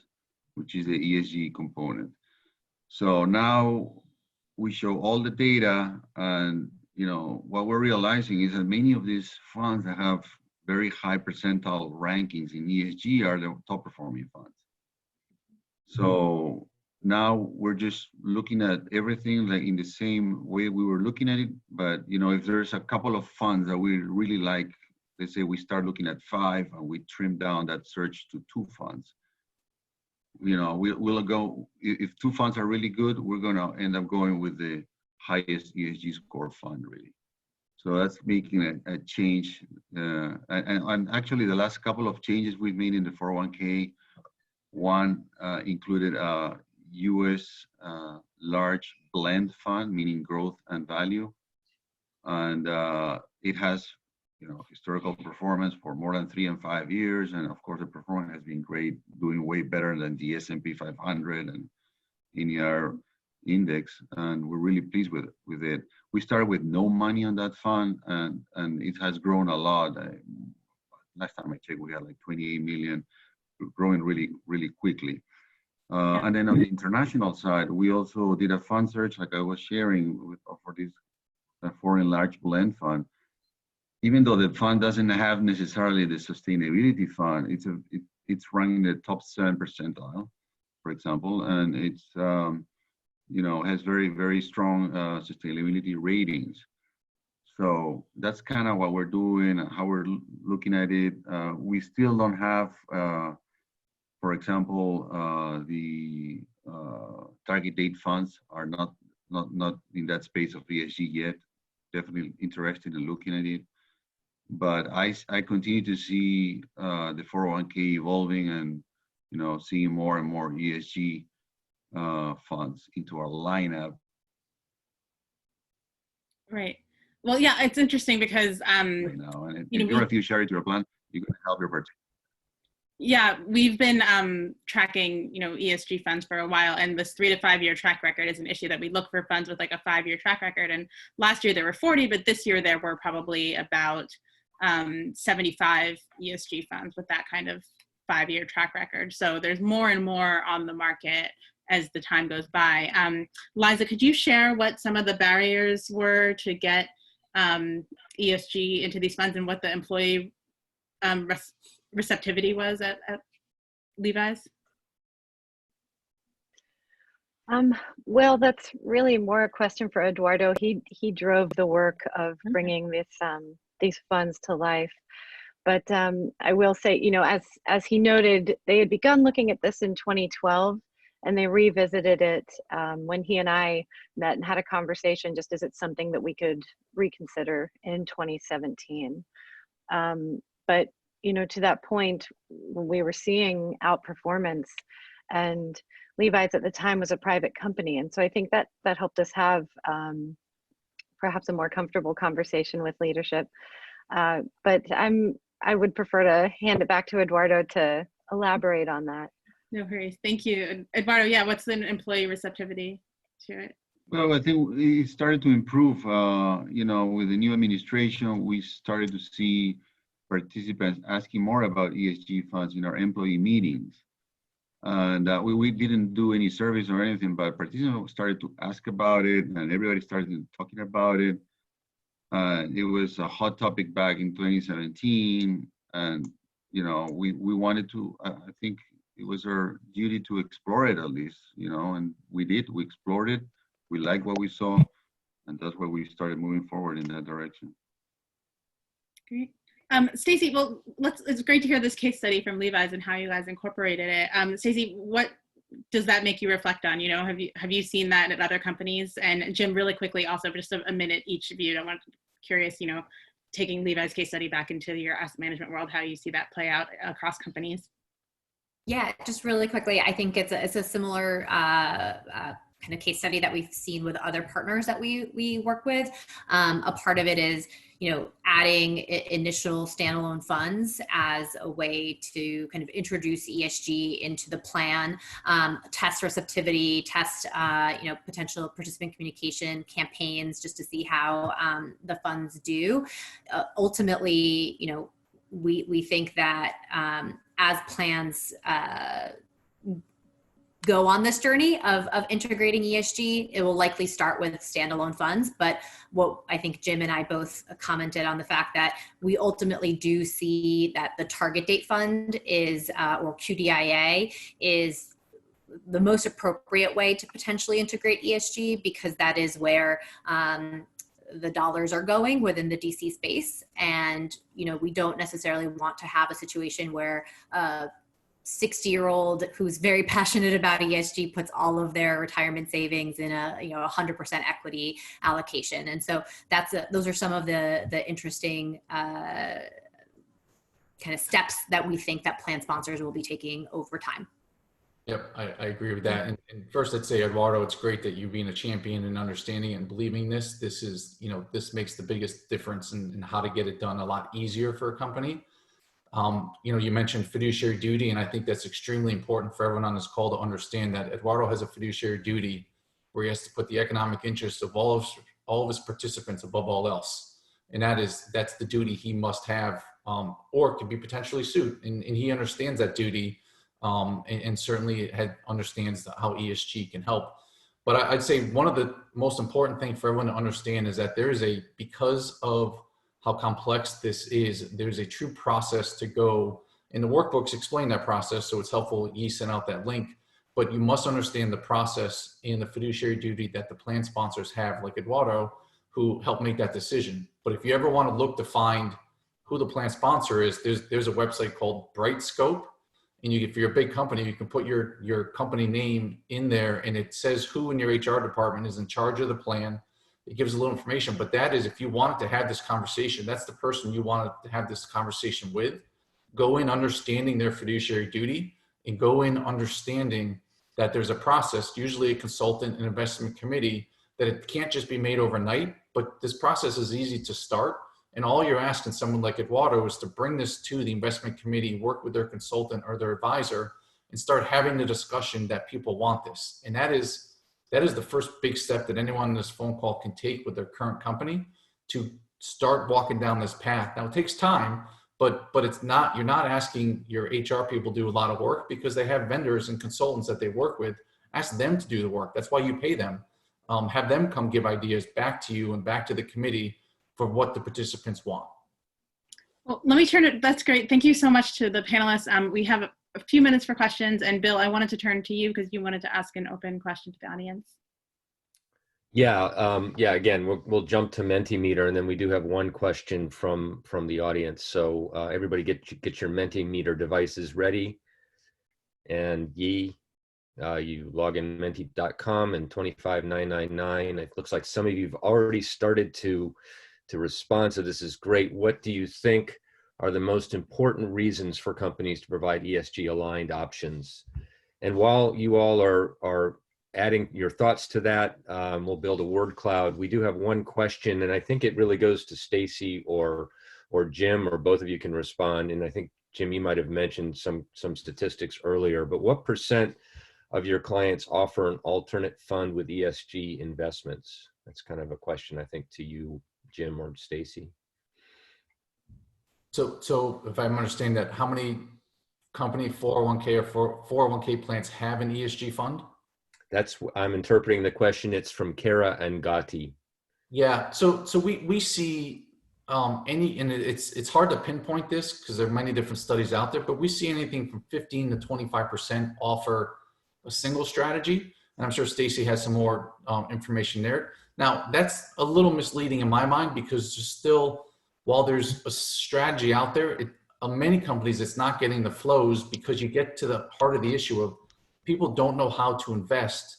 which is the ESG component. So now we show all the data, and what we're realizing is that many of these funds that have very high percentile rankings in ESG are the top performing funds. So now we're just looking at everything like in the same way we were looking at it. But if there's a couple of funds that we really like, let's say we start looking at 5 and we trim down that search to 2 funds. We'll go, if 2 funds are really good, we're gonna end up going with the highest ESG score fund, really. So that's making a change. And actually the last couple of changes we've made in the 401k, one included a US large blend fund, meaning growth and value. And it has historical performance for more than 3 and 5 years. And of course, the performance has been great, doing way better than the S&P 500 and NER index. And we're really pleased with it. We started with no money on that fund, and it has grown a lot. Last time I checked, we had like 28 million, growing really, really quickly. And then on the international side, we also did a fund search, like I was sharing for this foreign large blend fund. Even though the fund doesn't have necessarily the sustainability fund, it's ranking the top 7 percentile, for example, and it's has very, very strong sustainability ratings. So that's kind of what we're doing, how we're looking at it. We still don't have, for example, the target date funds are not in that space of ESG yet. Definitely interested in looking at it. But I continue to see the 401k evolving and, seeing more and more ESG funds into our lineup. Right. Well, yeah, it's interesting because right now, and if you share it to your plan, you're going to help your participants. Yeah, we've been tracking, ESG funds for a while, and this 3 to 5 year track record is an issue that we look for funds with like a 5-year track record. And last year there were 40, but this year there were probably about 75 ESG funds with that kind of 5-year track record. So there's more and more on the market as the time goes by. Liza, could you share what some of the barriers were to get ESG into these funds and what the employee receptivity was at Levi's? Well, that's really more a question for Eduardo. He drove the work of bringing these funds to life. But I will say, as he noted, they had begun looking at this in 2012, and they revisited it when he and I met and had a conversation, just as it's something that we could reconsider in 2017. But to that point, when we were seeing outperformance, and Levi's at the time was a private company. And so I think that helped us have perhaps a more comfortable conversation with leadership. But I would prefer to hand it back to Eduardo to elaborate on that. No worries. Thank you. Eduardo, yeah, what's the employee receptivity to it? Well, I think it started to improve, with the new administration. We started to see participants asking more about ESG funds in our employee meetings. And we didn't do any surveys or anything, but participants started to ask about it, and everybody started talking about it. It was a hot topic back in 2017, and we wanted to. I think it was our duty to explore it at least, and we did. We explored it. We liked what we saw, and that's why we started moving forward in that direction. Great. Stacey, well, it's great to hear this case study from Levi's and how you guys incorporated it. Stacey, what does that make you reflect on? Have you seen that at other companies? And Jim, really quickly, also just a minute each of you. Curious, taking Levi's case study back into your asset management world, how you see that play out across companies. Yeah, just really quickly, I think it's a similar kind of case study that we've seen with other partners that we work with. A part of it is, adding initial standalone funds as a way to kind of introduce ESG into the plan, test receptivity, test, potential participant communication campaigns, just to see how the funds do. Ultimately, we think that as plans go on this journey of integrating ESG, it will likely start with standalone funds. But what I think Jim and I both commented on the fact that we ultimately do see that the target date fund is, or QDIA, is the most appropriate way to potentially integrate ESG, because that is where the dollars are going within the DC space. And, we don't necessarily want to have a situation where 60-year-old who's very passionate about ESG puts all of their retirement savings in a 100% equity allocation. And so those are some of the interesting kind of steps that we think that plan sponsors will be taking over time. Yep, I agree with that. And first, I'd say, Eduardo, it's great that you being a champion and understanding and believing this. This is, this makes the biggest difference in how to get it done a lot easier for a company. You mentioned fiduciary duty, and I think that's extremely important for everyone on this call to understand that Eduardo has a fiduciary duty where he has to put the economic interests of all of his participants above all else. And that's the duty he must have, or could be potentially sued. And he understands that duty, and certainly understands how ESG can help. But I'd say one of the most important things for everyone to understand is that because of how complex this is, there's a true process to go, and the workbooks explain that process, so it's helpful. He sent out that link, but you must understand the process and the fiduciary duty that the plan sponsors have, like Eduardo, who help make that decision. But if you ever want to look to find who the plan sponsor is, there's a website called Brightscope, and for your big company, you can put your company name in there, and it says who in your HR department is in charge of the plan. It gives a little information, but that is, if you wanted to have this conversation, that's the person you wanted to have this conversation with. Go in understanding their fiduciary duty, and go in understanding that there's a process, usually a consultant and investment committee, that it can't just be made overnight, but this process is easy to start. And all you're asking someone like Eduardo is to bring this to the investment committee, work with their consultant or their advisor, and start having the discussion that people want this. And that is the first big step that anyone on this phone call can take with their current company to start walking down this path. Now, it takes time, but you're not asking your HR people to do a lot of work, because they have vendors and consultants that they work with. Ask them to do the work. That's why you pay them. Have them come give ideas back to you and back to the committee for what the participants want. Well, let me turn it. That's great. Thank you so much to the panelists. We have a few minutes for questions, and Bill, I wanted to turn to you because you wanted to ask an open question to the audience. Yeah, again, we'll jump to MantaMeter, and then we do have one question from the audience. So everybody get your MantaMeter devices ready, and you log in menti.com and 25999. It looks like some of you've already started to respond, so this is great. What do you think are the most important reasons for companies to provide ESG aligned options? And while you all are adding your thoughts to that, we'll build a word cloud. We do have one question, and I think it really goes to Stacey or Jim, or both of you can respond. And I think, Jim, you might have mentioned some statistics earlier, but what % of your clients offer an alternate fund with ESG investments? That's kind of a question, I think, to you, Jim or Stacey. So if I'm understanding that, how many company 401k or 401k plans have an ESG fund? I'm interpreting the question. It's from Kara and Gati. Yeah, so we see and it's hard to pinpoint this because there are many different studies out there, but we see anything from 15 to 25% offer a single strategy. And I'm sure Stacey has some more information there. Now, that's a little misleading in my mind, because just still, while there's a strategy out there, many companies, it's not getting the flows, because you get to the heart of the issue of people don't know how to invest,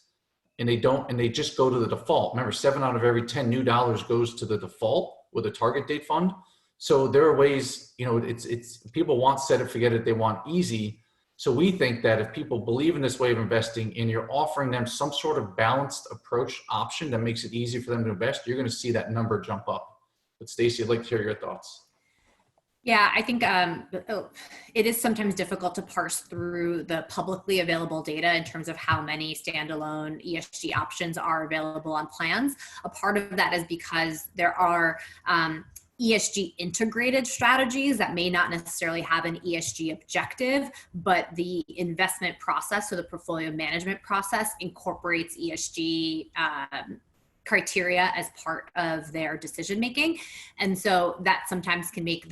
and they just go to the default. Remember, 7 out of every 10 new dollars goes to the default with a target date fund. So there are ways, you know, it's people want set it, forget it, they want easy. So we think that if people believe in this way of investing and you're offering them some sort of balanced approach option that makes it easy for them to invest, you're going to see that number jump up. But Stacey, I'd like to hear your thoughts. Yeah, I think it is sometimes difficult to parse through the publicly available data in terms of how many standalone ESG options are available on plans. A part of that is because there are ESG integrated strategies that may not necessarily have an ESG objective, but the investment process, so the portfolio management process, incorporates ESG criteria as part of their decision making. And so that sometimes can make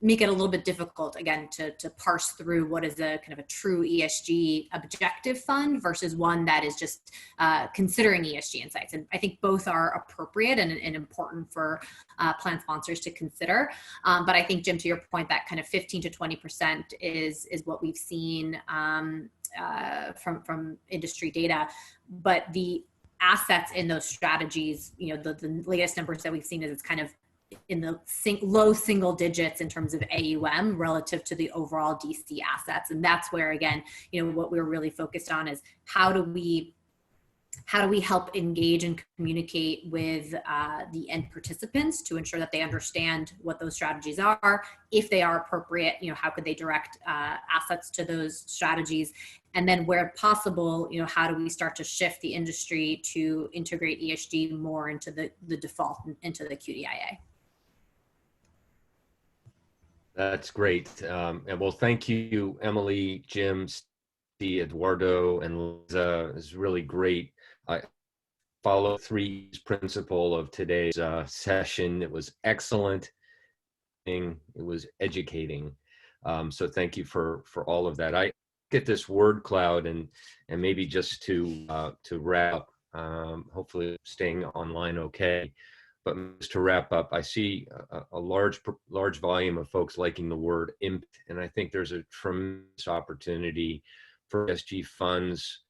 make it a little bit difficult, again, to parse through what is a kind of a true ESG objective fund versus one that is just considering ESG insights. And I think both are appropriate and important for plan sponsors to consider. But I think, Jim, to your point, that kind of 15 to 20% is what we've seen from industry data. But the assets in those strategies, you know, the latest numbers that we've seen is it's kind of in the low single digits in terms of AUM relative to the overall DC assets. And that's where, again, you know, what we're really focused on is how do we help engage and communicate with the end participants to ensure that they understand what those strategies are, if they are appropriate, you know, how could they direct assets to those strategies, and then where possible, you know, how do we start to shift the industry to integrate ESG more into the default, into the QDIA. That's great. And well, thank you, Emily, Jim, Steve, Eduardo, and Liza. It's really great. I follow three's principle of today's session. It was excellent. It was educating. So thank you for all of that. I get this word cloud, and maybe just to wrap up, hopefully staying online okay. But just to wrap up, I see a large volume of folks liking the word impact, and I think there's a tremendous opportunity for ESG funds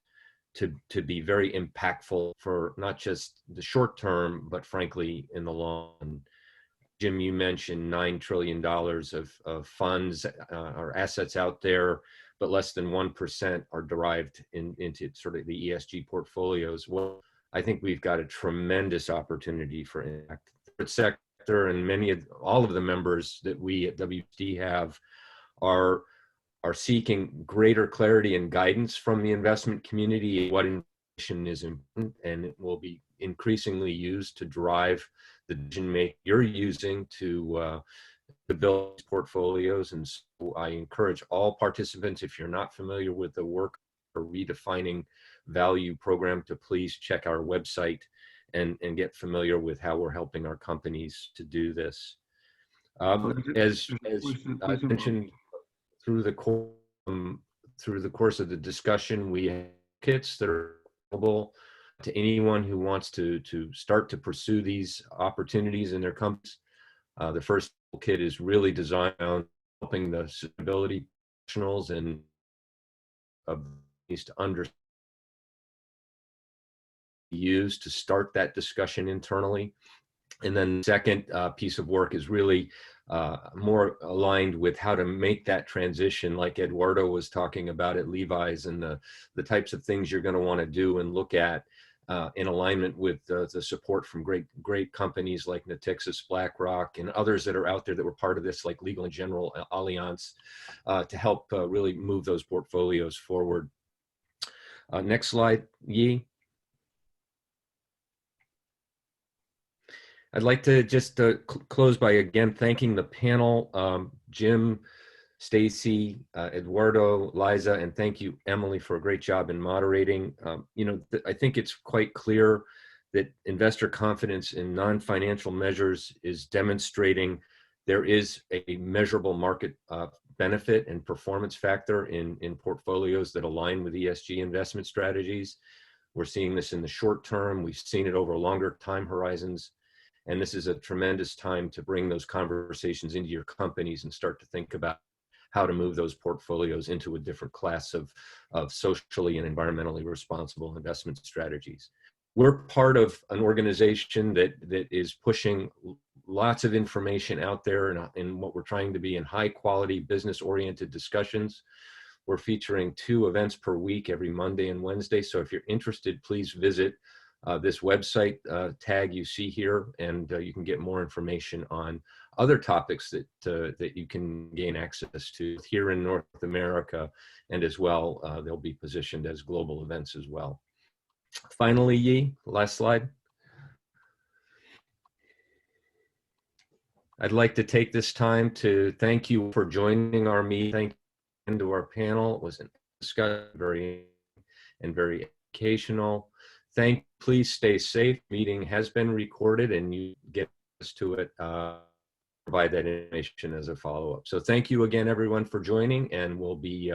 to be very impactful for not just the short term, but frankly in the long run. Jim, you mentioned $9 trillion of funds or assets out there, but less than 1% are derived into sort of the ESG portfolios. Well, I think we've got a tremendous opportunity for impact. The third sector and all of the members that we at WBCSD have are seeking greater clarity and guidance from the investment community. What information is important, and it will be increasingly used to drive the decision making you're using to build portfolios. And so I encourage all participants, if you're not familiar with the work or redefining value program, to please check our website and get familiar with how we're helping our companies to do this. As I mentioned, through the course of the discussion, we have kits that are available to anyone who wants to start to pursue these opportunities in their companies. The first kit is really designed on helping the sustainability professionals and to understand, use to start that discussion internally. And then the second piece of work is really more aligned with how to make that transition, like Eduardo was talking about at Levi's, and the types of things you're going to want to do and look at in alignment with the support from great companies like Natixis, BlackRock, and others that are out there that were part of this, like Legal & General, Allianz, to help really move those portfolios forward. Next slide, Yi. I'd like to just close by again thanking the panel, Jim, Stacey, Eduardo, Liza, and thank you, Emily, for a great job in moderating. You know, I think it's quite clear that investor confidence in non-financial measures is demonstrating there is a measurable market benefit and performance factor in portfolios that align with ESG investment strategies. We're seeing this in the short term. We've seen it over longer time horizons. And this is a tremendous time to bring those conversations into your companies and start to think about how to move those portfolios into a different class of socially and environmentally responsible investment strategies. We're part of an organization that is pushing lots of information out there in what we're trying to be in high quality business oriented discussions. We're featuring 2 events per week every Monday and Wednesday. So if you're interested, please visit this website tag you see here, and you can get more information on other topics that you can gain access to here in North America, and as well, they'll be positioned as global events as well. Finally, Yi, last slide. I'd like to take this time to thank you for joining our meeting. Thank you to our panel. It was a discussion, very educational. Please stay safe. Meeting has been recorded, and you get us to it. Provide that information as a follow-up. So thank you again, everyone, for joining, and we'll be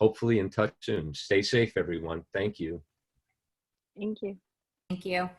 hopefully in touch soon. Stay safe, everyone. Thank you. Thank you. Thank you.